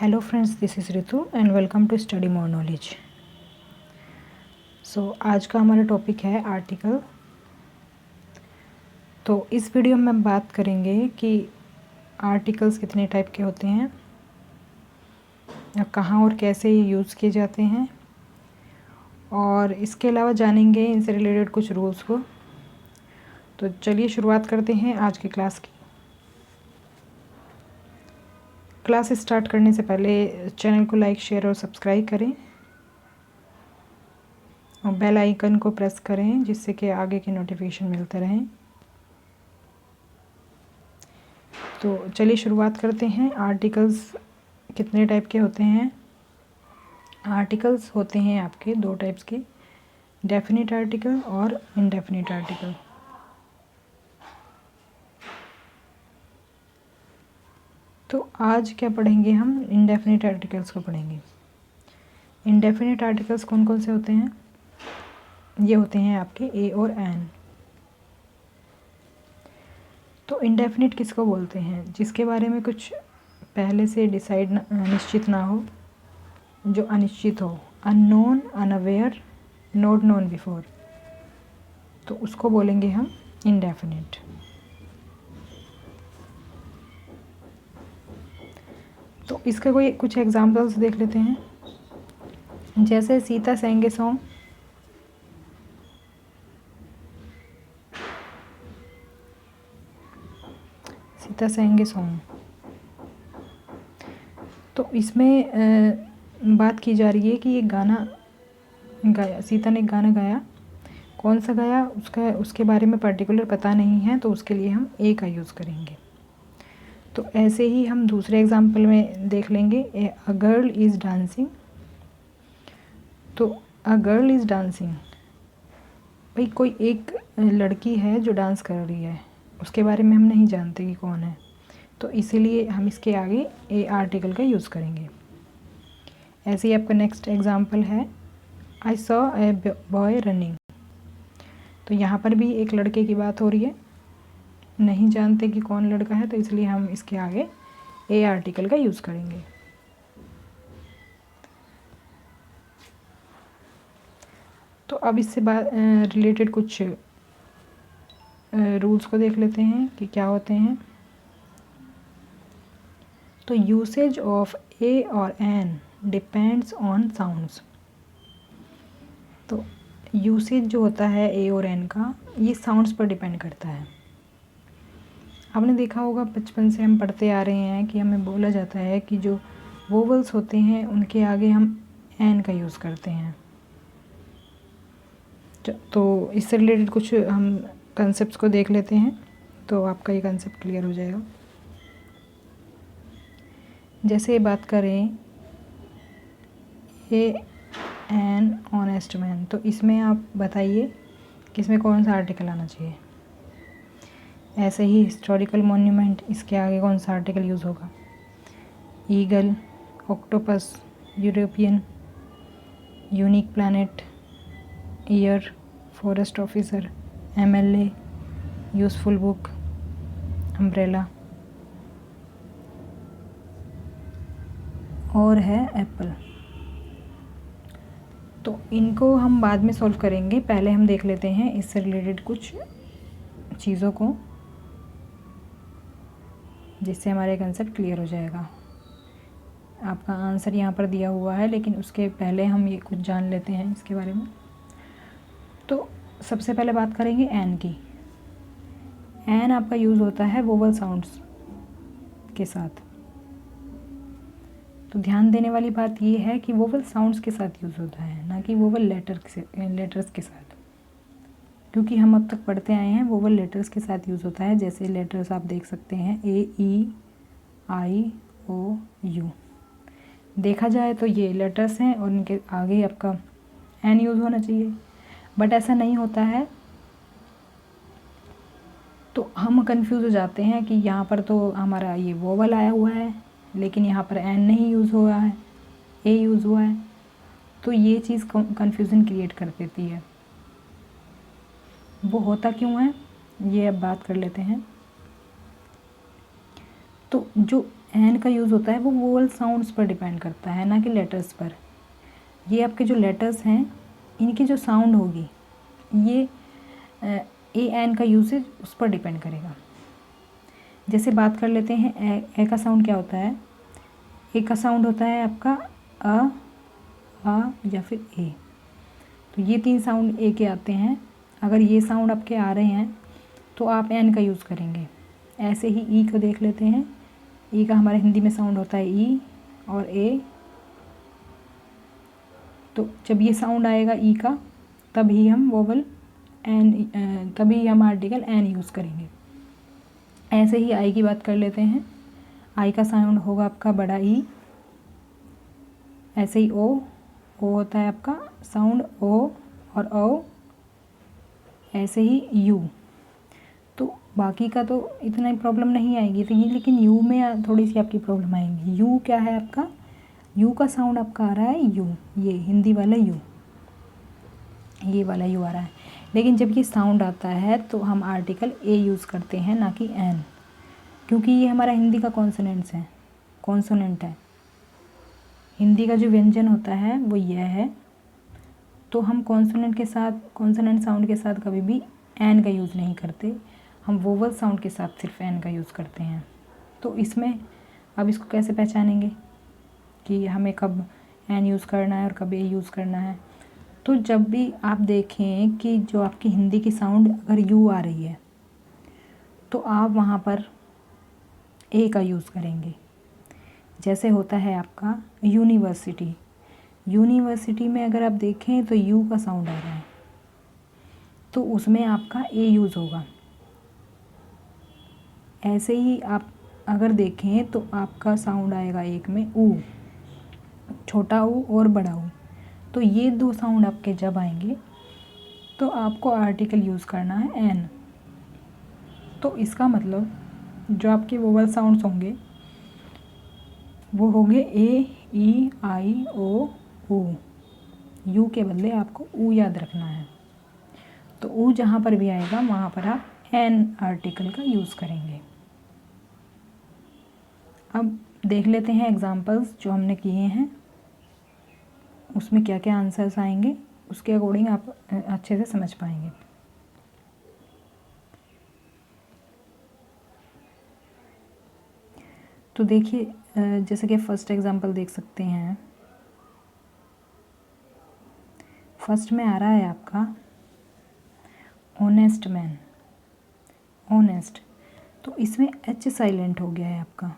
Hello friends, this is Ritu and welcome to study more knowledge. So आज का हमारा topic है आर्टिकल। तो इस वीडियो में हम बात करेंगे कि आर्टिकल्स कितने टाइप के होते हैं, कहाँ और कैसे यूज़ किए जाते हैं, और इसके अलावा जानेंगे इनसे रिलेटेड कुछ रूल्स को। तो चलिए शुरुआत करते हैं आज की क्लास की। क्लास स्टार्ट करने से पहले चैनल को लाइक, शेयर और सब्सक्राइब करें और बेल आइकन को प्रेस करें जिससे कि आगे की नोटिफिकेशन मिलते रहें। तो चलिए शुरुआत करते हैं। आर्टिकल्स कितने टाइप के होते हैं? आर्टिकल्स होते हैं आपके दो टाइप्स के, डेफिनिट आर्टिकल और इनडेफिनिट आर्टिकल। तो आज क्या पढ़ेंगे हम? इनडेफिनिट आर्टिकल्स को पढ़ेंगे। इनडेफिनिट आर्टिकल्स कौन कौन से होते हैं? ये होते हैं आपके ए और एन। तो इनडेफिनिट किसको बोलते हैं? जिसके बारे में कुछ पहले से डिसाइड निश्चित ना हो, जो अनिश्चित हो, unknown, unaware, not known before, तो उसको बोलेंगे हम इनडेफिनिट। तो इसका कोई कुछ एग्जांपल्स देख लेते हैं। जैसे सीता सेंगे सॉन्ग, सीता सेंगे सॉन्ग। तो इसमें बात की जा रही है कि ये गाना गाया, सीता ने गाना गाया। कौन सा गाया उसके बारे में पर्टिकुलर पता नहीं है, तो उसके लिए हम ए का यूज़ करेंगे। तो ऐसे ही हम दूसरे एग्जांपल में देख लेंगे। A girl is dancing. तो अ गर्ल इज़ डांसिंग, भाई कोई एक लड़की है जो डांस कर रही है, उसके बारे में हम नहीं जानते कि कौन है, तो इसीलिए हम इसके आगे ए आर्टिकल का यूज़ करेंगे। ऐसे ही आपका नेक्स्ट एग्जांपल है I saw a boy running. तो यहाँ पर भी एक लड़के की बात हो रही है, नहीं जानते कि कौन लड़का है, तो इसलिए हम इसके आगे ए आर्टिकल का यूज़ करेंगे। तो अब इससे रिलेटेड कुछ रूल्स को देख लेते हैं कि क्या होते हैं। तो यूसेज ऑफ ए और एन डिपेंड्स ऑन साउंड्स। तो यूसेज जो होता है ए और एन का, ये साउंड्स पर डिपेंड करता है। आपने देखा होगा, बचपन से हम पढ़ते आ रहे हैं कि हमें बोला जाता है कि जो वोवल्स होते हैं उनके आगे हम एन का यूज़ करते हैं। तो इससे रिलेटेड कुछ हम कंसेप्ट्स को देख लेते हैं, तो आपका ये कंसेप्ट क्लियर हो जाएगा। जैसे बात करें ए एन ऑनेस्ट मैन, तो इसमें आप बताइए कि इसमें कौन सा आर्टिकल आना चाहिए। ऐसे ही हिस्टोरिकल मॉन्यूमेंट, इसके आगे कौन सा आर्टिकल यूज़ होगा? Eagle, octopus, European, unique planet, year, forest officer, MLA, useful book, umbrella, और है एप्पल। तो इनको हम बाद में सॉल्व करेंगे, पहले हम देख लेते हैं इससे रिलेटेड कुछ चीज़ों को, जिससे हमारा कंसेप्ट क्लियर हो जाएगा। आपका आंसर यहाँ पर दिया हुआ है, लेकिन उसके पहले हम ये कुछ जान लेते हैं इसके बारे में। तो सबसे पहले बात करेंगे एन की। एन आपका यूज़ होता है वोवल साउंड्स के साथ। तो ध्यान देने वाली बात ये है कि वोवल साउंड्स के साथ यूज़ होता है, ना कि वोवल लेटर्स के साथ, क्योंकि हम अब तक पढ़ते आए हैं वोवल लेटर्स के साथ यूज़ होता है। जैसे लेटर्स आप देख सकते हैं ए, ई, आई, ओ, यू। देखा जाए तो ये लेटर्स हैं और इनके आगे आपका एन यूज़ होना चाहिए, बट ऐसा नहीं होता है। तो हम कंफ्यूज हो जाते हैं कि यहाँ पर तो हमारा ये वोवल आया हुआ है, लेकिन यहाँ पर एन नहीं यूज़ हुआ है, ए यूज़ हुआ है। तो ये चीज़ कंफ्यूजन क्रिएट कर देती है। वो होता क्यों है, ये अब बात कर लेते हैं। तो जो एन का यूज़ होता है वो वोवल साउंड्स पर डिपेंड करता है, ना कि लेटर्स पर। ये आपके जो लेटर्स हैं इनकी जो साउंड होगी ये ए एन का यूसेज उस पर डिपेंड करेगा। जैसे बात कर लेते हैं ए का साउंड क्या होता है। ए का साउंड होता है आपका आ या फिर ए। तो ये 3 साउंड ए के आते हैं। अगर ये साउंड आपके आ रहे हैं तो आप एन का यूज़ करेंगे। ऐसे ही ई को देख लेते हैं। ई का हमारे हिंदी में साउंड होता है ई और ए। तो जब ये साउंड आएगा ई का तभी हम वोवल एन, तभी हम आर्टिकल एन यूज़ करेंगे। ऐसे ही आई की बात कर लेते हैं। आई का साउंड होगा आपका बड़ा ई। ऐसे ही ओ होता है आपका साउंड ओ और ओ। ऐसे ही यू। तो बाकी का तो इतना ही प्रॉब्लम नहीं आएगी, तो ये लेकिन यू में थोड़ी सी आपकी प्रॉब्लम आएगी। यू क्या है आपका, यू का साउंड आपका आ रहा है यू, ये हिंदी वाला यू, ये वाला यू आ रहा है। लेकिन जब ये साउंड आता है तो हम आर्टिकल ए यूज़ करते हैं, ना कि एन, क्योंकि ये हमारा हिंदी का कॉन्सोनेंट्स है, कॉन्सोनेंट है। हिंदी का जो व्यंजन होता है वो यह है। तो हम कॉन्सोनेंट के साथ, कॉन्सोनेंट साउंड के साथ कभी भी एन का यूज़ नहीं करते। हम वोवल साउंड के साथ सिर्फ एन का यूज़ करते हैं। तो इसमें अब इसको कैसे पहचानेंगे कि हमें कब एन यूज़ करना है और कब ए यूज़ करना है। तो जब भी आप देखें कि जो आपकी हिंदी की साउंड अगर यू आ रही है तो आप वहाँ पर ए का यूज़ करेंगे। जैसे होता है आपका यूनिवर्सिटी। यूनिवर्सिटी में अगर आप देखें तो यू का साउंड आ रहा है तो उसमें आपका ए यूज़ होगा। ऐसे ही आप अगर देखें तो आपका साउंड आएगा एक में ऊ, छोटा ऊ और बड़ा ऊ। तो ये 2 साउंड आपके जब आएंगे तो आपको आर्टिकल यूज़ करना है एन। तो इसका मतलब जो आपके वोवल साउंड्स होंगे वो होंगे ए, ई, आई, ओ, ऊ। यू के बदले आपको ऊ याद रखना है। तो ऊ जहाँ पर भी आएगा वहाँ पर आप एन आर्टिकल का यूज़ करेंगे। अब देख लेते हैं एग्जांपल्स जो हमने किए हैं, उसमें क्या क्या आंसर्स आएंगे, उसके अकॉर्डिंग आप अच्छे से समझ पाएंगे। तो देखिए, जैसे कि फर्स्ट एग्जांपल देख सकते हैं। फर्स्ट में आ रहा है आपका ऑनेस्ट मैन, ऑनेस्ट। तो इसमें एच साइलेंट हो गया है आपका।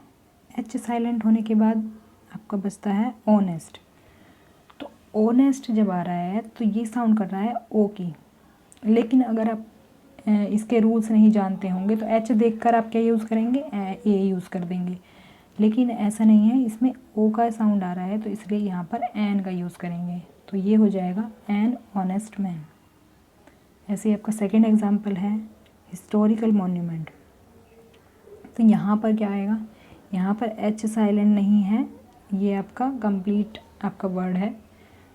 एच साइलेंट होने के बाद आपका बचता है ऑनेस्ट। तो ऑनेस्ट जब आ रहा है तो ये साउंड कर रहा है ओ की। लेकिन अगर आप इसके रूल्स नहीं जानते होंगे तो एच देखकर आप क्या यूज़ करेंगे, ए यूज़ कर देंगे। लेकिन ऐसा नहीं है, इसमें ओ का साउंड आ रहा है तो इसलिए यहाँ पर एन का यूज़ करेंगे। तो ये हो जाएगा एन ऑनेस्ट मैन। ऐसे ही आपका सेकंड एग्जांपल है हिस्टोरिकल मॉन्यूमेंट। तो यहाँ पर क्या आएगा, यहाँ पर एच साइलेंट नहीं है, ये आपका कंप्लीट आपका वर्ड है।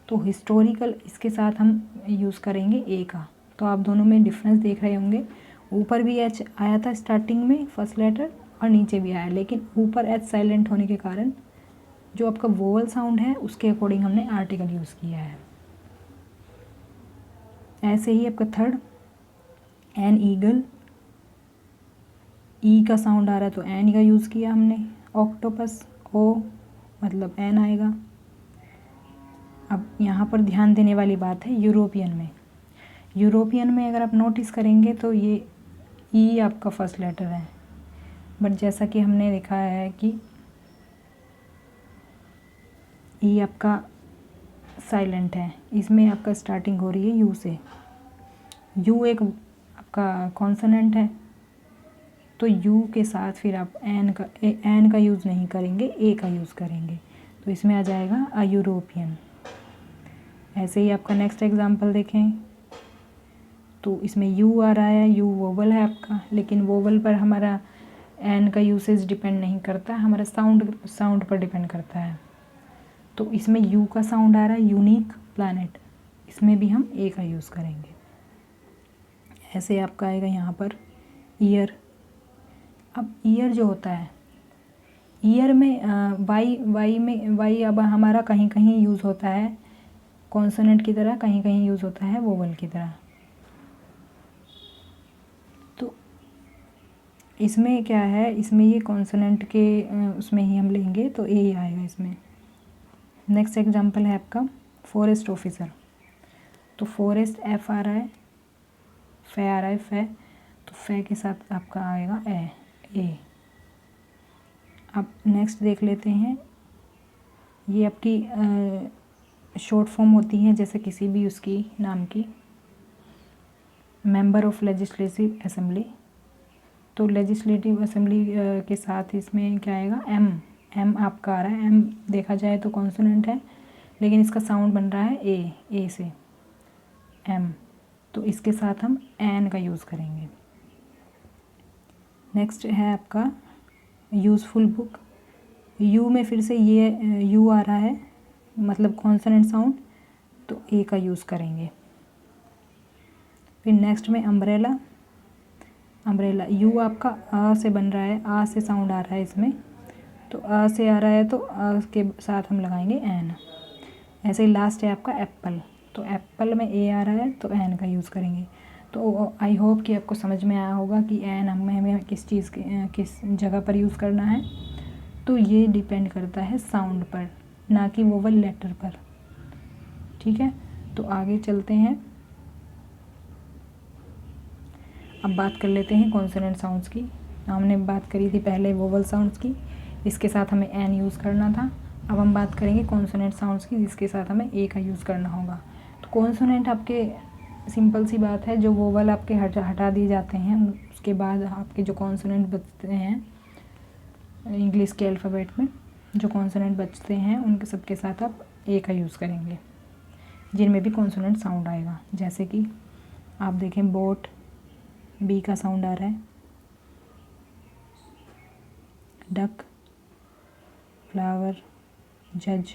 तो हिस्टोरिकल इसके साथ हम यूज़ करेंगे ए का। तो आप दोनों में डिफरेंस देख रहे होंगे, ऊपर भी एच आया था स्टार्टिंग में फर्स्ट लेटर और नीचे भी आया, लेकिन ऊपर एच साइलेंट होने के कारण जो आपका वोवल साउंड है उसके अकॉर्डिंग हमने आर्टिकल यूज़ किया है। ऐसे ही आपका थर्ड एन ईगल, ई का साउंड आ रहा है तो एन का यूज़ किया हमने। ऑक्टोपस, ओ मतलब एन आएगा। अब यहाँ पर ध्यान देने वाली बात है यूरोपियन में। यूरोपियन में अगर आप नोटिस करेंगे तो ये ई आपका फर्स्ट लेटर है, बट जैसा कि हमने देखा है कि ई आपका साइलेंट है, इसमें आपका स्टार्टिंग हो रही है यू से। यू एक आपका कॉन्सोनेंट है तो यू के साथ फिर आप एन का यूज़ नहीं करेंगे, ए का यूज़ करेंगे। तो इसमें आ जाएगा अ यूरोपियन। ऐसे ही आपका नेक्स्ट एग्जांपल देखें तो इसमें यू आ रहा है, यू वोवल है आपका, लेकिन वोवल पर हमारा एन का यूसेज डिपेंड नहीं करता, हमारा साउंड पर डिपेंड करता है। तो इसमें यू का साउंड आ रहा है यूनिक प्लैनेट, इसमें भी हम ए का यूज़ करेंगे। ऐसे आपका आएगा यहाँ पर ईयर। अब ईयर जो होता है ईयर में वाई अब हमारा कहीं कहीं यूज़ होता है कॉन्सोनेंट की तरह, कहीं कहीं यूज़ होता है वोवल की तरह। तो इसमें क्या है, इसमें ये कॉन्सोनेंट के उसमें ही हम लेंगे तो ए आएगा इसमें। नेक्स्ट एग्जांपल है आपका फॉरेस्ट ऑफिसर। तो फॉरेस्ट एफ आ रहा है, फे आ रहा है, फे, तो फे के साथ आपका आएगा ए। अब नेक्स्ट देख लेते हैं, ये आपकी शॉर्ट फॉर्म होती हैं जैसे किसी भी उसकी नाम की, मेंबर ऑफ लेजिस्लेटिव असेंबली। तो लेजिस्लेटिव असेंबली के साथ इसमें क्या आएगा, एम आपका आ रहा है। एम देखा जाए तो कॉन्सोनेंट है, लेकिन इसका साउंड बन रहा है ए से, एम। तो इसके साथ हम एन का यूज़ करेंगे। नेक्स्ट है आपका यूज़फुल बुक। यू में फिर से ये यू आ रहा है, मतलब कॉन्सोनेंट साउंड, तो ए का यूज़ करेंगे। फिर नेक्स्ट में अम्ब्रेला। अम्ब्रेला यू आपका आ से बन रहा है, आ से साउंड आ रहा है इसमें, तो आ से आ रहा है तो आ के साथ हम लगाएंगे एन। ऐसे ही लास्ट है आपका एप्पल। तो एप्पल में ए आ रहा है तो एन का यूज़ करेंगे। तो आई होप कि आपको समझ में आया होगा कि एन हमें किस चीज़ के किस जगह पर यूज़ करना है। तो ये डिपेंड करता है साउंड पर, ना कि वोवल लेटर पर। ठीक है, तो आगे चलते हैं। अब बात कर लेते हैं कॉन्सोनेंट साउंड्स की। हमने बात करी थी पहले वोवल साउंड्स की, इसके साथ हमें एन यूज़ करना था। अब हम बात करेंगे कॉन्सोनेंट साउंड्स की, जिसके साथ हमें ए का यूज़ करना होगा। तो कॉन्सोनेंट आपके सिंपल सी बात है, जो वोवल आपके हटा दिए जाते हैं, उसके बाद आपके जो कॉन्सोनेंट बचते हैं इंग्लिश के अल्फ़ाबेट में, जो कॉन्सोनेंट बचते हैं उनके सबके साथ आप ए का यूज़ करेंगे, जिनमें भी कॉन्सोनेंट साउंड आएगा। जैसे कि आप देखें बोट, बी का साउंड आ रहा है, डक, फ्लावर, जज,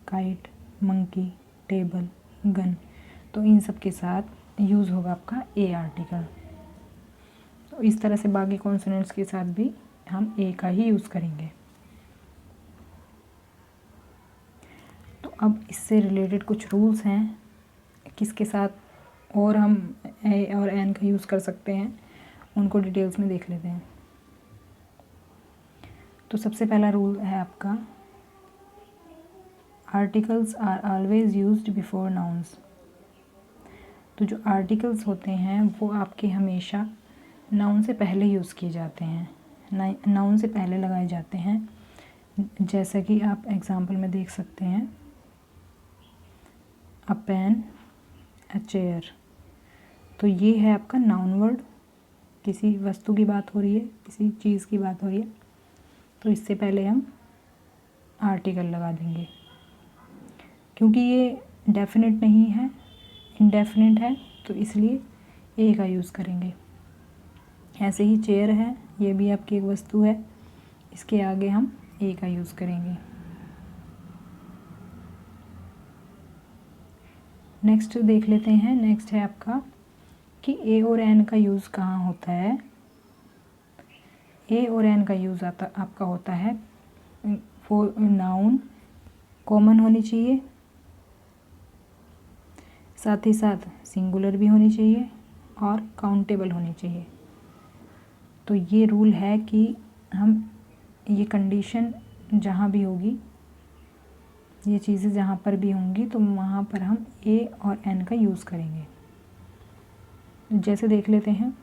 काइट, मंकी, टेबल, गन। तो इन सब के साथ यूज़ होगा आपका ए आर्टिकल। तो इस तरह से बाकी कॉन्सोनेंट्स के साथ भी हम ए का ही यूज़ करेंगे। तो अब इससे रिलेटेड कुछ रूल्स हैं, किसके साथ और हम ए और एन का यूज़ कर सकते हैं, उनको डिटेल्स में देख लेते हैं। तो सबसे पहला रूल है आपका, articles are always used before nouns. तो जो आर्टिकल्स होते हैं वो आपके हमेशा नाउन से पहले यूज़ किए जाते हैं, नाउन से पहले लगाए जाते हैं। जैसा कि आप एग्जांपल में देख सकते हैं, अ पेन, अ चेयर। तो ये है आपका नाउन वर्ड, किसी वस्तु की बात हो रही है, किसी चीज़ की बात हो रही है, तो इससे पहले हम आर्टिकल लगा देंगे। क्योंकि ये डेफिनेट नहीं है, इंडेफिनेट है, तो इसलिए ए का यूज़ करेंगे। ऐसे ही चेयर है, ये भी आपकी एक वस्तु है, इसके आगे हम ए का यूज़ करेंगे। नेक्स्ट देख लेते हैं। नेक्स्ट है आपका कि ए और एन का यूज़ कहाँ होता है। ए और एन का यूज़ आपका होता है फॉर नाउन कॉमन होनी चाहिए, साथ ही साथ सिंगुलर भी होनी चाहिए और काउंटेबल होनी चाहिए। तो ये रूल है कि हम ये कंडीशन जहाँ भी होगी, ये चीज़ें जहाँ पर भी होंगी, तो वहाँ पर हम ए और एन का यूज़ करेंगे। जैसे देख लेते हैं,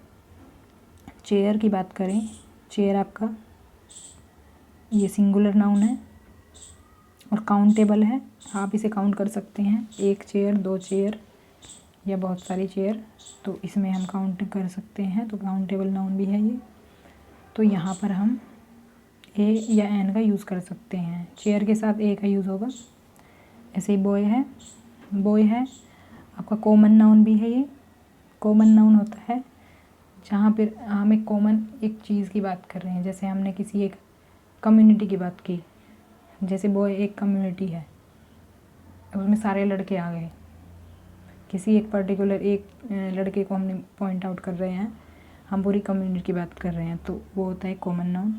चेयर की बात करें, चेयर आपका ये सिंगुलर नाउन है और काउंटेबल है, आप इसे काउंट कर सकते हैं, एक चेयर, दो चेयर या बहुत सारी चेयर, तो इसमें हम काउंट कर सकते हैं, तो काउंटेबल नाउन भी है ये। तो यहाँ पर हम ए या एन का यूज़ कर सकते हैं, चेयर के साथ ए का यूज़ होगा। ऐसे ही बॉय है, बॉय है आपका कॉमन नाउन भी है। ये कॉमन नाउन होता है जहाँ पर हम एक कॉमन एक चीज़ की बात कर रहे हैं, जैसे हमने किसी एक कम्युनिटी की बात की, जैसे बॉय एक कम्युनिटी है, उसमें सारे लड़के आ गए, किसी एक पर्टिकुलर एक लड़के को हमने पॉइंट आउट कर रहे हैं, हम पूरी कम्युनिटी की बात कर रहे हैं, तो वो होता है कॉमन नाउन।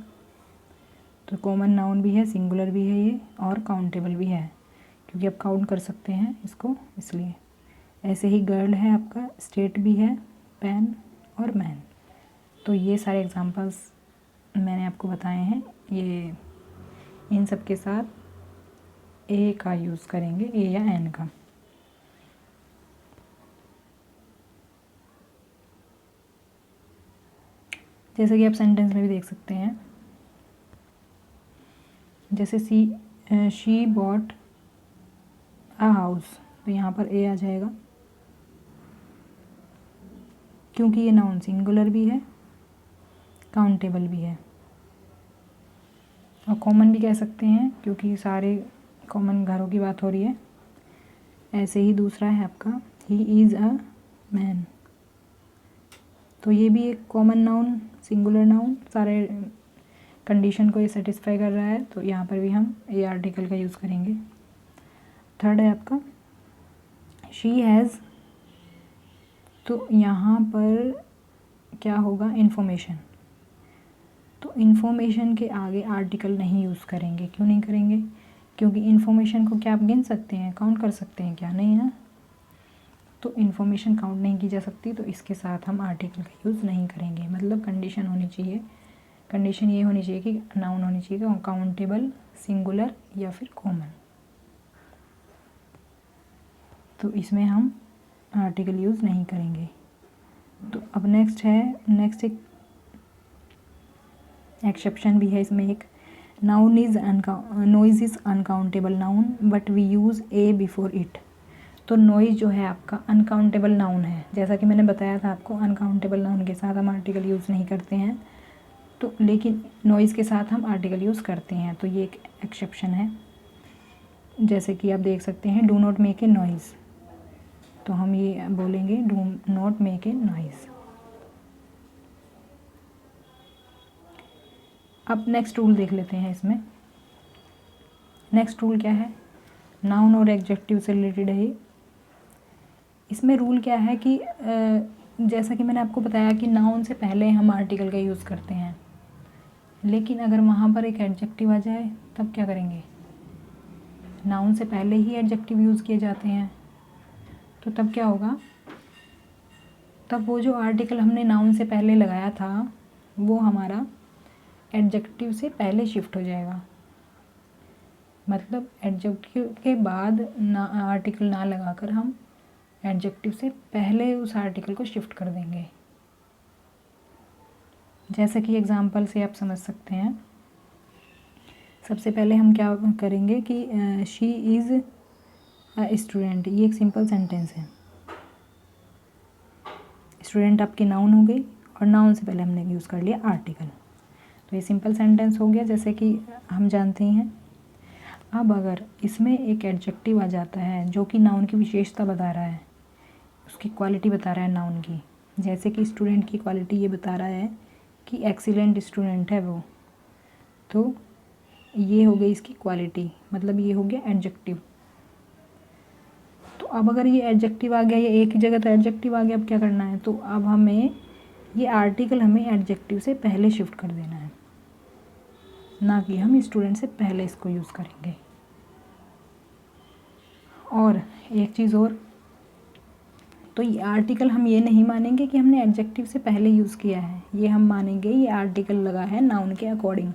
तो कॉमन नाउन भी है, सिंगुलर भी है ये, और काउंटेबल भी है क्योंकि आप काउंट कर सकते हैं इसको, इसलिए। ऐसे ही गर्ल है आपका, स्टेट भी है, पेन और मैन। तो ये सारे एग्जांपल्स मैंने आपको बताए हैं। ये इन सब के साथ ए का यूज़ करेंगे, ए या एन का। जैसे कि आप सेंटेंस में भी देख सकते हैं, जैसे शी बॉट अ हाउस, तो यहाँ पर ए आ जाएगा क्योंकि ये नाउन सिंगुलर भी है, काउंटेबल भी है और कॉमन भी कह सकते हैं क्योंकि सारे कॉमन घरों की बात हो रही है। ऐसे ही दूसरा है आपका ही इज़ अ मैन, तो ये भी एक कॉमन नाउन, सिंगुलर नाउन, सारे कंडीशन को ये सेटिस्फाई कर रहा है, तो यहाँ पर भी हम ए आर्टिकल का यूज़ करेंगे। थर्ड है आपका शी हैज़, तो यहाँ पर क्या होगा, इन्फॉर्मेशन। तो इन्फॉर्मेशन के आगे आर्टिकल नहीं यूज़ करेंगे। क्यों नहीं करेंगे? क्योंकि इन्फॉर्मेशन को क्या आप गिन सकते हैं, काउंट कर सकते हैं क्या? नहीं ना। तो इन्फॉर्मेशन काउंट नहीं की जा सकती, तो इसके साथ हम आर्टिकल का यूज़ नहीं करेंगे। मतलब कंडीशन होनी चाहिए, कंडीशन ये होनी चाहिए कि नाउन होनी चाहिए काउंटेबल, सिंगुलर या फिर कॉमन। तो इसमें हम आर्टिकल यूज़ नहीं करेंगे। तो अब नेक्स्ट एक एक्सेप्शन भी है इसमें एक, noise is uncountable noun but we use a before it. तो नॉइज़ जो है आपका अनकाउंटेबल नाउन है, जैसा कि मैंने बताया था आपको, अनकाउंटेबल नाउन के साथ हम आर्टिकल यूज़ नहीं करते हैं, तो लेकिन नॉइज़ के साथ हम आर्टिकल यूज़ करते हैं। तो ये एक एक्सेप्शन है। जैसे कि आप देख सकते हैं do not make a noise, तो हम ये बोलेंगे do not make a noise. अब नेक्स्ट रूल देख लेते हैं इसमें। नेक्स्ट रूल क्या है, नाउन और एडजेक्टिव से रिलेटेड है। इसमें रूल क्या है कि जैसा कि मैंने आपको बताया कि नाउन से पहले हम आर्टिकल का यूज़ करते हैं, लेकिन अगर वहाँ पर एक एडजेक्टिव आ जाए तब क्या करेंगे? नाउन से पहले ही एडजेक्टिव यूज़ किए जाते हैं, तो तब क्या होगा, तब वो जो आर्टिकल हमने नाउन से पहले लगाया था वो हमारा एडजेक्टिव से पहले शिफ्ट हो जाएगा। मतलब एडजेक्टिव के बाद ना आर्टिकल ना लगाकर हम एडजेक्टिव से पहले उस आर्टिकल को शिफ्ट कर देंगे। जैसे कि एग्जांपल से आप समझ सकते हैं। सबसे पहले हम क्या करेंगे कि शी इज़ अ स्टूडेंट, ये एक सिंपल सेंटेंस है। स्टूडेंट आपकी नाउन हो गई और नाउन से पहले हमने यूज़ कर लिया आर्टिकल, तो ये सिंपल सेंटेंस हो गया जैसे कि हम जानते हैं। अब अगर इसमें एक एडजेक्टिव आ जाता है जो कि नाउन की विशेषता बता रहा है, उसकी क्वालिटी बता रहा है नाउन की, जैसे कि स्टूडेंट की क्वालिटी ये बता रहा है कि एक्सीलेंट स्टूडेंट है वो, तो ये हो गई इसकी क्वालिटी, मतलब ये हो गया एडजेक्टिव। तो अब अगर ये एडजेक्टिव आ गया, ये एक ही जगह तो एडजेक्टिव आ गया, अब क्या करना है, तो अब हमें ये आर्टिकल हमें एडजेक्टिव से पहले शिफ्ट कर देना है, ना कि हम स्टूडेंट से पहले इसको यूज़ करेंगे। और एक चीज़ और, तो ये आर्टिकल हम ये नहीं मानेंगे कि हमने एडजेक्टिव से पहले यूज़ किया है, ये हम मानेंगे ये आर्टिकल लगा है नाउन के अकॉर्डिंग,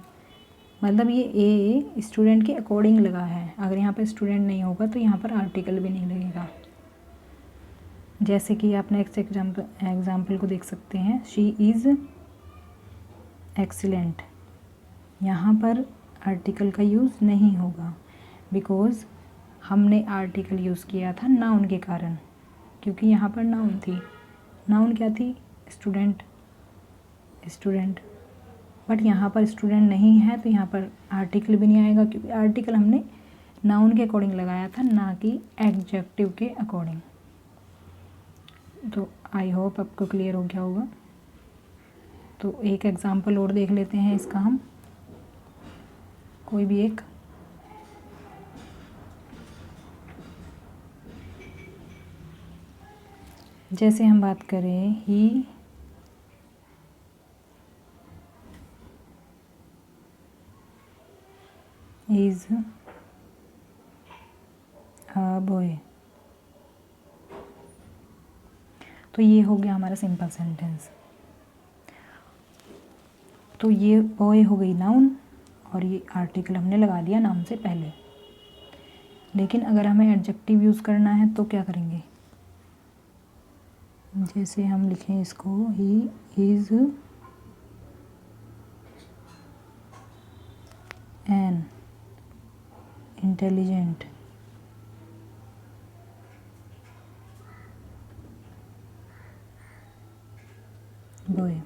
मतलब ये ए स्टूडेंट के अकॉर्डिंग लगा है। अगर यहाँ पर स्टूडेंट नहीं होगा तो यहाँ पर आर्टिकल भी नहीं लगेगा। जैसे कि आप नेक्स्ट एग्जाम्पल को देख सकते हैं, शी इज़ एक्सीलेंट, यहाँ पर आर्टिकल का यूज़ नहीं होगा बिकॉज़ हमने आर्टिकल यूज़ किया था नाउन के कारण, क्योंकि यहाँ पर नाउन थी। नाउन क्या थी? स्टूडेंट, बट यहाँ पर स्टूडेंट नहीं है तो यहाँ पर आर्टिकल भी नहीं आएगा, क्योंकि आर्टिकल हमने नाउन के अकॉर्डिंग लगाया था, ना कि एडजेक्टिव के अकॉर्डिंग। तो आई होप आपको क्लियर हो गया होगा। तो एक एग्जांपल और देख लेते हैं इसका हम, कोई भी एक। जैसे हम बात करें ही इज़ अ बॉय। तो ये हो गया हमारा सिंपल सेंटेंस। तो ये बॉय हो गई नाउन और ये आर्टिकल हमने लगा दिया नाउन से पहले। लेकिन अगर हमें एडजेक्टिव यूज़ करना है तो क्या करेंगे? जैसे हम लिखें इसको, he is an intelligent boy.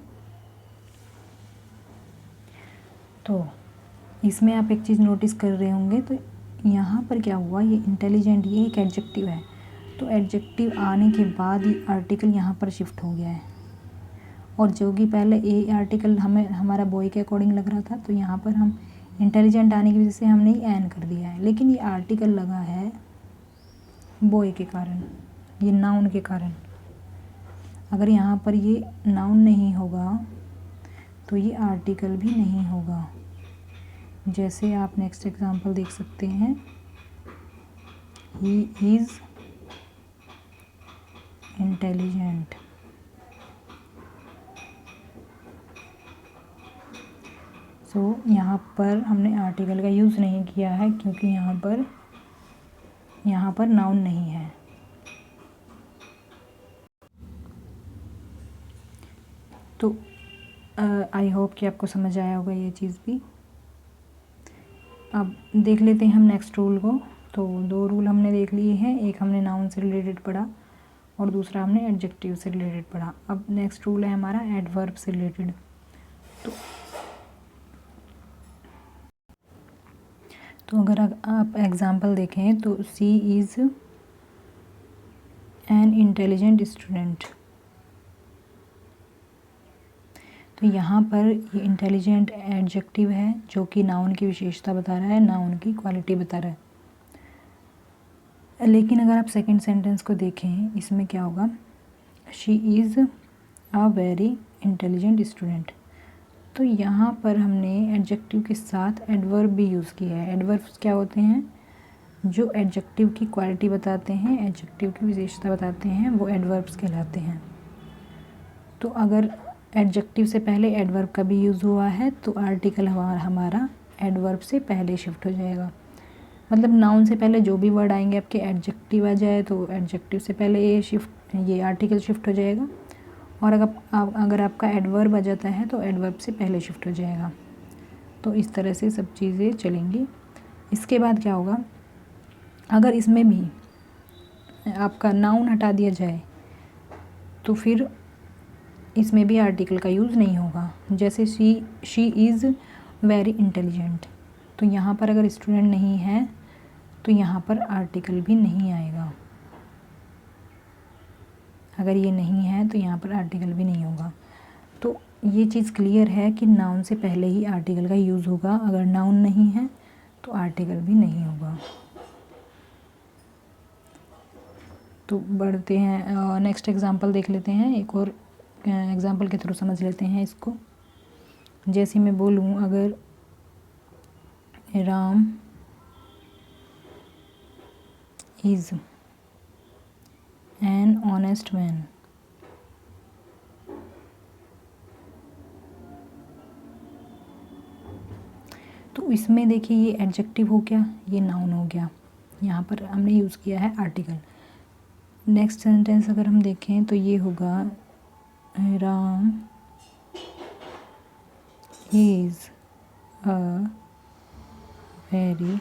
तो इसमें आप एक चीज़ नोटिस कर रहे होंगे, तो यहाँ पर क्या हुआ, ये इंटेलिजेंट ये एक एडजेक्टिव है, तो एडजेक्टिव आने के बाद ये आर्टिकल यहाँ पर शिफ्ट हो गया है। और जो कि पहले ए आर्टिकल हमें हमारा बॉय के अकॉर्डिंग लग रहा था, तो यहाँ पर हम इंटेलिजेंट आने की वजह से हमने एन कर दिया है, लेकिन ये आर्टिकल लगा है बॉय के कारण, ये नाउन के कारण। अगर यहाँ पर ये नाउन नहीं होगा तो ये आर्टिकल भी नहीं होगा। जैसे आप नेक्स्ट एग्जांपल देख सकते हैं, ही इज़ इंटेलिजेंट। सो यहाँ पर हमने आर्टिकल का यूज़ नहीं किया है क्योंकि यहाँ पर नाउन नहीं है। तो आई होप कि आपको समझ आया होगा ये चीज़ भी। अब देख लेते हैं हम नेक्स्ट रूल को। तो 2 रूल हमने देख लिए हैं, एक हमने नाउन से रिलेटेड पढ़ा और दूसरा हमने एडजेक्टिव से रिलेटेड पढ़ा। अब नेक्स्ट रूल है हमारा एडवर्ब से रिलेटेड। तो अगर आप एग्जांपल देखें तो सी इज़ एन इंटेलिजेंट स्टूडेंट। तो यहाँ पर ये इंटेलिजेंट एडजेक्टिव है जो कि नाउन की विशेषता बता रहा है, नाउन की क्वालिटी बता रहा है। लेकिन अगर आप सेकंड सेंटेंस को देखें, इसमें क्या होगा, she is a very intelligent student. तो यहाँ पर हमने एडजेक्टिव के साथ एडवर्ब भी यूज़ किया है। एडवर्ब्स क्या होते हैं? जो एडजेक्टिव की क्वालिटी बताते हैं, एडजेक्टिव की विशेषता बताते हैं, वो एडवर्ब्स कहलाते हैं। तो अगर एडजेक्टिव से पहले एडवर्ब का भी यूज़ हुआ है तो आर्टिकल हमारा एडवर्ब से पहले शिफ्ट हो जाएगा। मतलब नाउन से पहले जो भी वर्ड आएंगे आपके एडजेक्टिव आ जाए तो एडजेक्टिव से पहले ये आर्टिकल शिफ्ट हो जाएगा। और अगर आपका एडवर्ब आ जाता है तो एडवर्ब से पहले शिफ्ट हो जाएगा। तो इस तरह से सब चीज़ें चलेंगी। इसके बाद क्या होगा, अगर इसमें भी आपका नाउन हटा दिया जाए तो फिर इसमें भी आर्टिकल का यूज़ नहीं होगा। जैसे शी इज़ वेरी इंटेलिजेंट, तो यहाँ पर अगर स्टूडेंट नहीं है तो यहाँ पर आर्टिकल भी नहीं आएगा। अगर ये नहीं है तो यहाँ पर आर्टिकल भी नहीं होगा। तो ये चीज़ क्लियर है कि नाउन से पहले ही आर्टिकल का यूज़ होगा। अगर नाउन नहीं है तो आर्टिकल भी नहीं होगा। तो बढ़ते हैं, नेक्स्ट एग्जांपल देख लेते हैं। एक और एग्जांपल के थ्रू समझ लेते हैं इसको। जैसे मैं बोलूँ, अगर Ram is an honest man, तो इसमें देखिए ये एडजेक्टिव हो गया, ये नाउन हो गया। यहाँ पर हमने यूज़ किया है आर्टिकल। नेक्स्ट सेंटेंस अगर हम देखें तो ये होगा, Ram is a very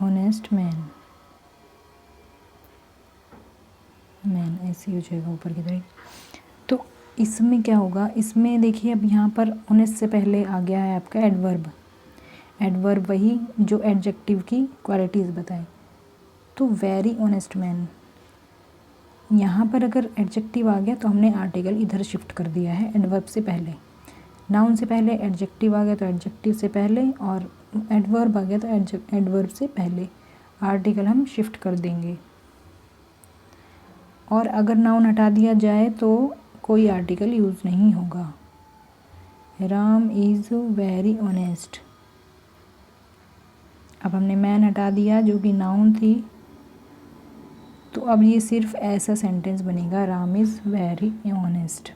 honest man. ऐसे हो जाएगा ऊपर की तरफ। तो इसमें क्या होगा, इसमें देखिए अब यहाँ पर ऑनेस्ट से पहले आ गया है आपका एडवर्ब। एडवर्ब वही जो एडजेक्टिव की क्वालिटीज़ बताए। तो वेरी ऑनेस्ट मैन, यहाँ पर अगर एडजेक्टिव आ गया तो हमने आर्टिकल इधर शिफ्ट कर दिया है एडवर्ब से पहले। नाउन से पहले एडजेक्टिव आ गया तो एडजेक्टिव से पहले, और एडवर्ब आ गया तो एडवर्ब से पहले आर्टिकल हम शिफ्ट कर देंगे। और अगर नाउन हटा दिया जाए तो कोई आर्टिकल यूज़ नहीं होगा। Ram is very honest. अब हमने मैन हटा दिया जो कि नाउन थी, तो अब ये सिर्फ ऐसा सेंटेंस बनेगा, राम इज़ वेरी ऑनेस्ट।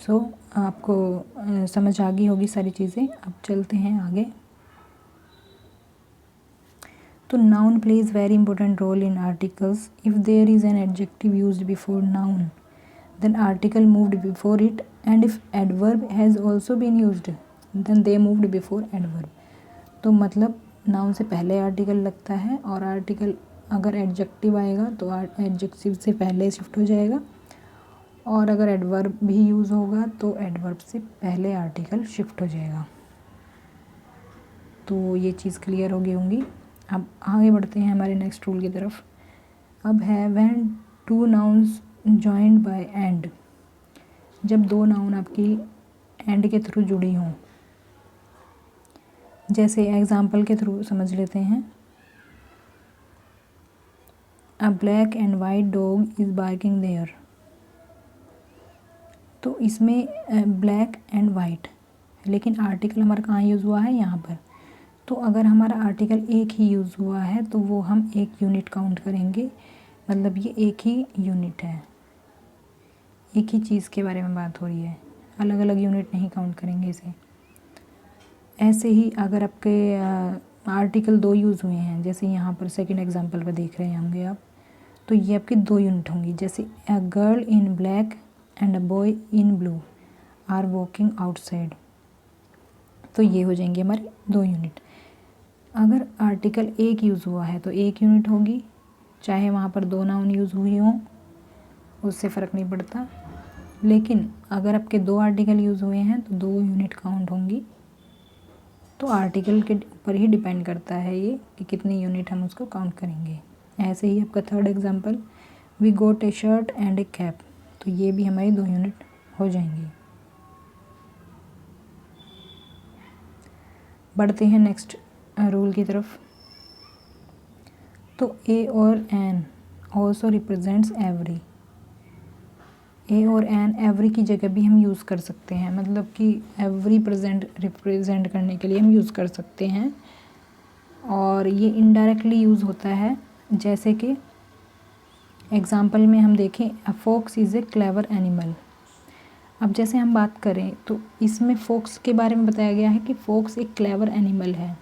सो आपको समझ आ गई होगी सारी चीज़ें। अब चलते हैं आगे। तो noun plays very important role in articles. If there is an adjective used before noun then article moved before it, and if adverb has also been used then they moved before adverb। तो मतलब noun से पहले article लगता है, और article अगर adjective आएगा तो एडजेक्टिव से पहले शिफ्ट हो जाएगा, और अगर एडवर्ब भी यूज़ होगा तो एडवर्ब से पहले आर्टिकल शिफ्ट हो जाएगा। तो ये चीज़ क्लियर हो गई होंगी। अब आगे बढ़ते हैं हमारे नेक्स्ट रूल की तरफ। अब है when two nouns joined by and. जब दो नाउन आपकी एंड के थ्रू जुड़ी हों, जैसे एग्जाम्पल के थ्रू समझ लेते हैं। A black and white dog is barking there. तो इसमें ब्लैक एंड वाइट, लेकिन आर्टिकल हमारा कहाँ यूज़ हुआ है, यहाँ पर। तो अगर हमारा आर्टिकल एक ही यूज़ हुआ है तो वो हम एक यूनिट काउंट करेंगे, मतलब ये एक ही यूनिट है, एक ही चीज़ के बारे में बात हो रही है, अलग अलग यूनिट नहीं काउंट करेंगे इसे। ऐसे ही अगर आपके आर्टिकल दो यूज़ हुए हैं, जैसे यहाँ पर सेकंड एग्जांपल पर देख रहे होंगे आप, तो ये आपकी दो यूनिट होंगी। जैसे a girl in black and a boy in blue are walking outside, तो ये हो जाएंगे हमारे दो यूनिट। अगर आर्टिकल एक यूज़ हुआ है तो एक यूनिट होगी, चाहे वहाँ पर दो नाउन यूज़ हुए हों, उससे फ़र्क नहीं पड़ता। लेकिन अगर आपके दो आर्टिकल यूज़ हुए हैं तो दो यूनिट काउंट होंगी। तो आर्टिकल के ऊपर ही डिपेंड करता है ये कि कितनी यूनिट हम उसको काउंट करेंगे। ऐसे ही आपका third example, we got a shirt and a cap, तो ये भी हमारी दो यूनिट हो जाएंगी। बढ़ते हैं नेक्स्ट रूल की तरफ। तो ए और एन ऑल्सो रिप्रेजेंट्स एवरी। ए और एन एवरी की जगह भी हम यूज़ कर सकते हैं, मतलब कि एवरी रिप्रेजेंट करने के लिए हम यूज़ कर सकते हैं। और ये इनडायरेक्टली यूज़ होता है, जैसे कि एग्जाम्पल में हम देखें, a fox is a clever animal. अब जैसे हम बात करें तो इसमें फॉक्स के बारे में बताया गया है कि फॉक्स एक क्लेवर एनिमल है,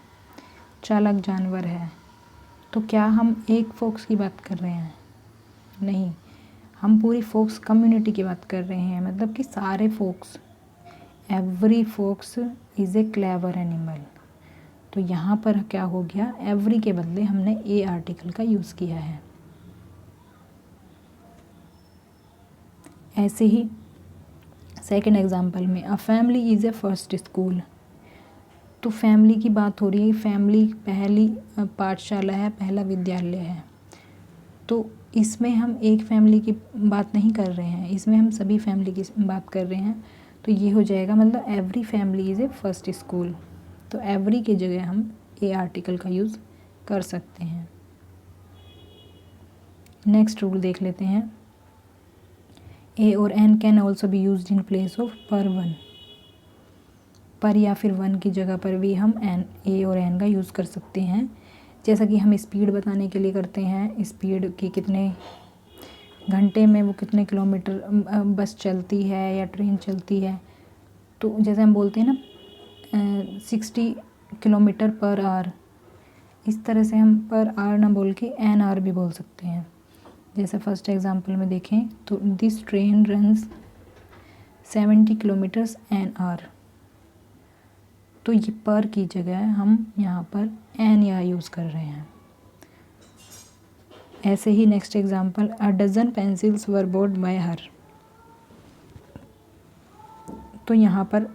चालाक जानवर है। तो क्या हम एक फॉक्स की बात कर रहे हैं? नहीं, हम पूरी फोक्स कम्युनिटी की बात कर रहे हैं, मतलब कि सारे fox, every fox is a clever animal. तो यहाँ पर क्या हो गया, एवरी के बदले हमने ए आर्टिकल का यूज़ किया है। ऐसे ही सेकंड एग्जांपल में, a family is a first school. तो फैमिली की बात हो रही है, फैमिली पहली पाठशाला है, पहला विद्यालय है। तो इसमें हम एक फैमिली की बात नहीं कर रहे हैं, इसमें हम सभी फैमिली की बात कर रहे हैं। तो ये हो जाएगा, मतलब every family is a first school. तो एवरी की जगह हम ए आर्टिकल का यूज़ कर सकते हैं। नेक्स्ट रूल देख लेते हैं। ए और an can also be used in place of per one. पर या फिर वन की जगह पर भी हम ए और एन का यूज़ कर सकते हैं। जैसा कि हम स्पीड बताने के लिए करते हैं, स्पीड की कितने घंटे में वो कितने किलोमीटर बस चलती है या ट्रेन चलती है। तो जैसे हम बोलते हैं ना 60 किलोमीटर पर आवर, इस तरह से हम पर आवर ना बोल के एन आवर भी बोल सकते हैं। जैसे फर्स्ट एग्जांपल में देखें तो this train runs 70 kilometres an hour. तो ये पर की जगह हम यहाँ पर एन या यूज़ कर रहे हैं। ऐसे ही next example, a dozen pencils were bought by her. तो यहाँ पर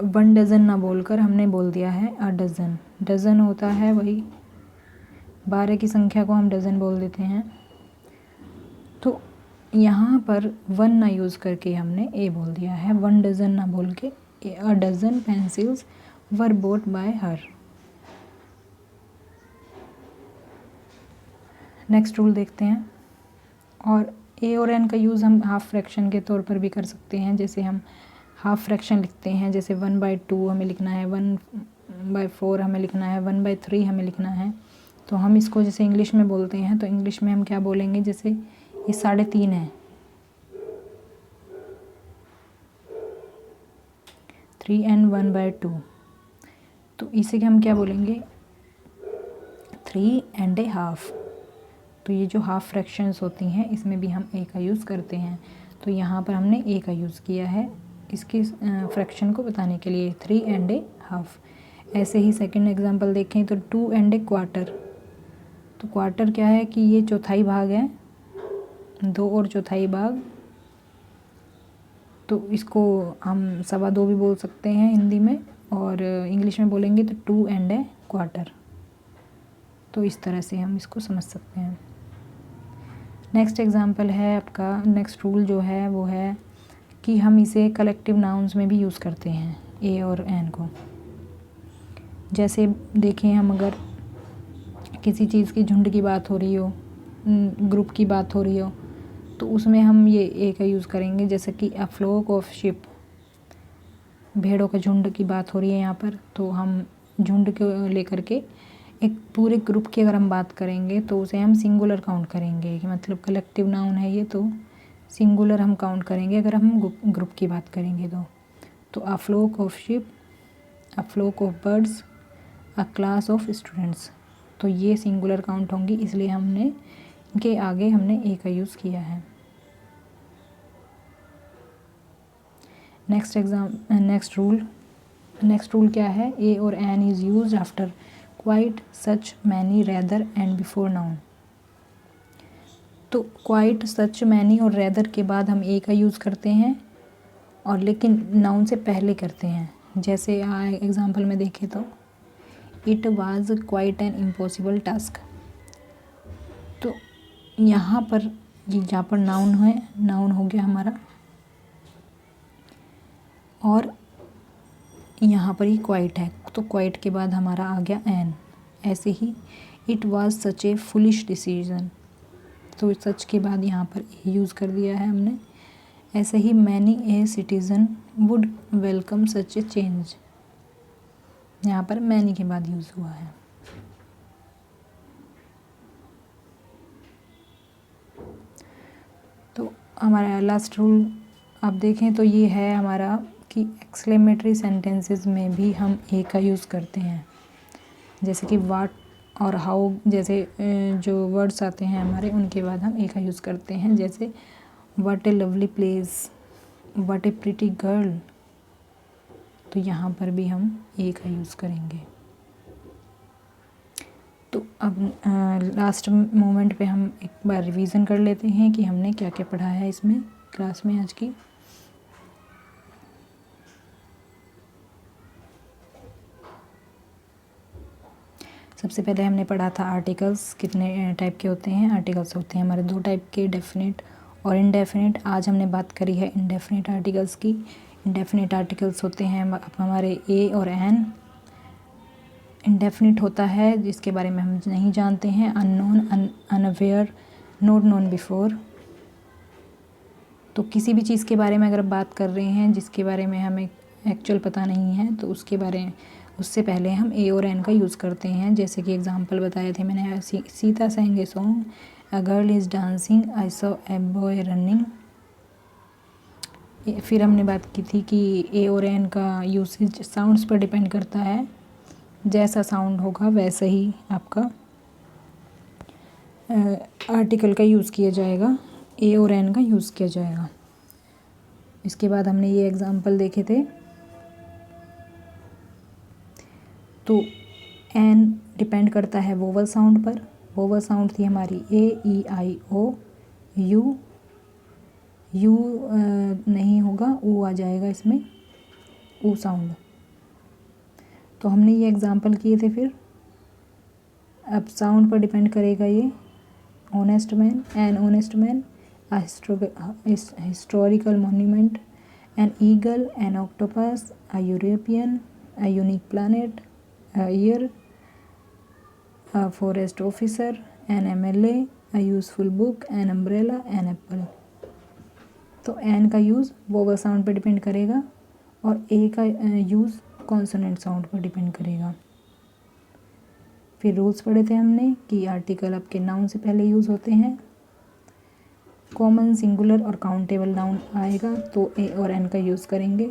1 डज़न ना बोलकर हमने बोल दिया है अ डज़न। डज़न होता है वही 12 की संख्या को हम डज़न बोल देते हैं। तो यहाँ पर 1 ना यूज़ करके हमने ए बोल दिया है, 1 डज़न ना बोल के a dozen pencils were bought by her. Next rule देखते हैं। और ए और एन का यूज़ हम हाफ फ्रैक्शन के तौर पर भी कर सकते हैं। जैसे हम हाफ फ्रैक्शन लिखते हैं, जैसे 1/2 हमें लिखना है, 1/4 हमें लिखना है, 1/3 हमें लिखना है, तो हम इसको जैसे इंग्लिश में बोलते हैं तो इंग्लिश में हम क्या बोलेंगे, जैसे ये 3.5 है, 3 and 1/2, तो इसे हम क्या बोलेंगे, 3 and a half। तो ये जो हाफ फ्रैक्शंस होती हैं इसमें भी हम ए का यूज़ करते हैं, तो यहाँ पर हमने ए का यूज़ किया है इसकी फ्रैक्शन को बताने के लिए, 3 and a half। ऐसे ही सेकंड एग्जांपल देखें तो 2 and a quarter। तो क्वार्टर क्या है कि ये चौथाई भाग है, 2 और चौथाई भाग, तो इसको हम 2.25 भी बोल सकते हैं हिंदी में, और इंग्लिश में बोलेंगे तो 2 and a quarter। तो इस तरह से हम इसको समझ सकते हैं। नेक्स्ट एग्जांपल है आपका, नेक्स्ट रूल जो है वो है कि हम इसे कलेक्टिव नाउन्स में भी यूज़ करते हैं, ए और एन को। जैसे देखें, हम अगर किसी चीज़ की झुंड की बात हो रही हो, ग्रुप की बात हो रही हो, तो उसमें हम ये ए का यूज़ करेंगे, जैसे कि अ फ्लोक ऑफ शिप, भेड़ों का झुंड की बात हो रही है यहाँ पर, तो हम झुंड को लेकर के एक पूरे ग्रुप की अगर हम बात करेंगे तो उसे हम सिंगुलर काउंट करेंगे, कि मतलब कलेक्टिव नाउन है ये, तो सिंगुलर हम काउंट करेंगे अगर हम ग्रुप की बात करेंगे तो a flock of ship, a flock of birds, a class of students, तो ये सिंगुलर काउंट होंगी, इसलिए हमने इनके आगे हमने ए का यूज़ किया है। नेक्स्ट रूल क्या है, ए और an is used after quite, such, many, rather and before noun. तो क्वाइट, सच, मैनी और रेदर के बाद हम ए का यूज़ करते हैं, और लेकिन नाउन से पहले करते हैं। जैसे एग्जांपल में देखें तो it was quite an impossible task, तो यहाँ पर नाउन है, नाउन हो गया हमारा, और यहाँ पर ही क्वाइट है, तो क्वाइट के बाद हमारा आ गया एन। ऐसे ही it was such a foolish decision, तो सच के बाद यहाँ पर ए यूज़ कर दिया है हमने। ऐसे ही many a citizen would welcome such a change, यहाँ पर मैनी के बाद यूज़ हुआ है। तो हमारा लास्ट रूल आप देखें तो ये है हमारा कि एक्सक्लेमेटरी सेंटेंसेस में भी हम ए का यूज़ करते हैं, जैसे कि वाट और हाउ जैसे जो वर्ड्स आते हैं हमारे, उनके बाद हम ए का यूज़ करते हैं, जैसे what A lovely place, what A pretty girl, तो यहाँ पर भी हम ए का यूज़ करेंगे। तो अब लास्ट मोमेंट पे हम एक बार रिवीजन कर लेते हैं कि हमने क्या क्या पढ़ा है इसमें क्लास में आज की। सबसे पहले हमने पढ़ा था आर्टिकल्स कितने टाइप के होते हैं। आर्टिकल्स होते हैं हमारे 2 टाइप के, डेफिनेट और इनडेफिनेट। आज हमने बात करी है इनडेफिनेट आर्टिकल्स की। इनडेफिनेट आर्टिकल्स होते हैं हमारे ए और एन। इनडेफिनेट होता है जिसके बारे में हम नहीं जानते हैं, unknown, unaware, not known before. तो किसी भी चीज़ के बारे में अगर बात कर रहे हैं जिसके बारे में हमें एक्चुअल पता नहीं है, तो उससे पहले हम ए और एन का यूज़ करते हैं। जैसे कि एग्जांपल बताए थे मैंने, Sita sang a song, a girl is dancing, I saw a boy running. फिर हमने बात की थी कि ए और एन का यूसेज साउंड्स पर डिपेंड करता है, जैसा साउंड होगा वैसा ही आपका आर्टिकल का यूज़ किया जाएगा, ए और एन का यूज़ किया जाएगा। इसके बाद हमने ये एग्जांपल देखे थे। तो एन डिपेंड करता है वोवल साउंड पर। वोवल साउंड थी हमारी ए, ई, आई, ओ, यू। यू नहीं होगा, ओ आ जाएगा इसमें, ओ साउंड। तो हमने ये एग्जांपल किए थे। फिर अब साउंड पर डिपेंड करेगा ये, honest man, an honest man, historical monument, an eagle, an octopus, a European, a unique planet, a year, a forest officer, an MLA, a useful book, an umbrella, an apple। तो N का use vowel sound पे depend करेगा, और ए का use consonant sound पर depend करेगा। फिर rules पढ़े थे हमने कि आर्टिकल आपके नाउन से पहले यूज़ होते हैं, कॉमन, सिंगुलर और काउंटेबल नाउन आएगा तो ए और एन का यूज़ करेंगे।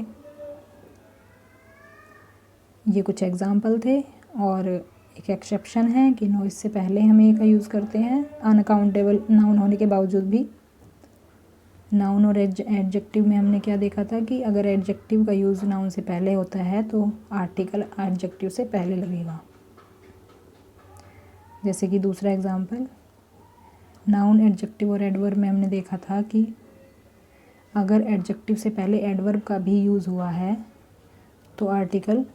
ये कुछ एग्जाम्पल थे। और एक एक्सेप्शन है कि नॉइस से पहले हम ए का यूज़ करते हैं अनकाउंटेबल नाउन होने के बावजूद भी। नाउन और एडजेक्टिव में हमने क्या देखा था कि अगर एडजेक्टिव का यूज़ नाउन से पहले होता है तो आर्टिकल एडजेक्टिव से पहले लगेगा। जैसे कि दूसरा एग्जाम्पल, नाउन, एडजेक्टिव और एडवर्ब में हमने देखा था कि अगर एडजेक्टिव से पहले एडवर्ब का भी यूज़ हुआ है तो आर्टिकल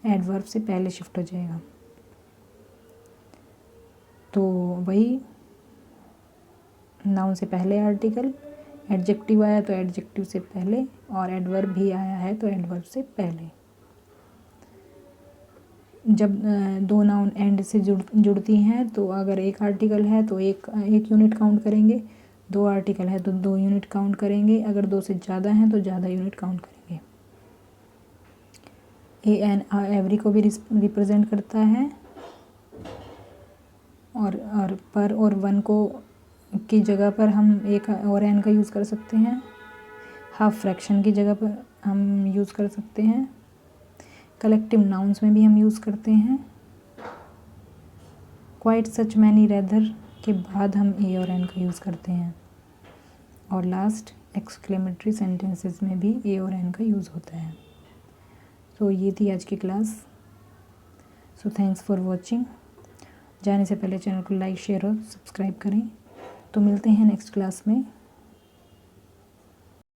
एडवर्ब से पहले शिफ्ट हो जाएगा। तो वही, नाउन से पहले आर्टिकल, एडजेक्टिव आया तो एडजेक्टिव से पहले, और एडवर्ब भी आया है तो एडवर्ब से पहले। जब दो नाउन एंड से जुड़ती हैं तो अगर एक आर्टिकल है तो एक यूनिट काउंट करेंगे, दो आर्टिकल है तो 2 यूनिट काउंट करेंगे, अगर 2 से ज़्यादा हैं तो ज़्यादा यूनिट काउंट करेंगे। ए एन एवरी को भी रिप्रेजेंट करता है, और पर और वन को की जगह पर हम एक और एन का यूज़ कर सकते हैं। हाफ फ्रैक्शन की जगह पर हम यूज़ कर सकते हैं। कलेक्टिव नाउन्स में भी हम यूज़ करते हैं। क्वाइट, सच, मैनी, रेदर के बाद हम ए और एन का यूज़ करते हैं। और लास्ट, एक्सक्लेमेटरी सेंटेंसेस में भी ए और एन का यूज़ होता है। तो ये थी आज की class. So thanks for watching. जाने से पहले चैनल को लाइक, शेयर और सब्सक्राइब करें। तो मिलते हैं नेक्स्ट क्लास में।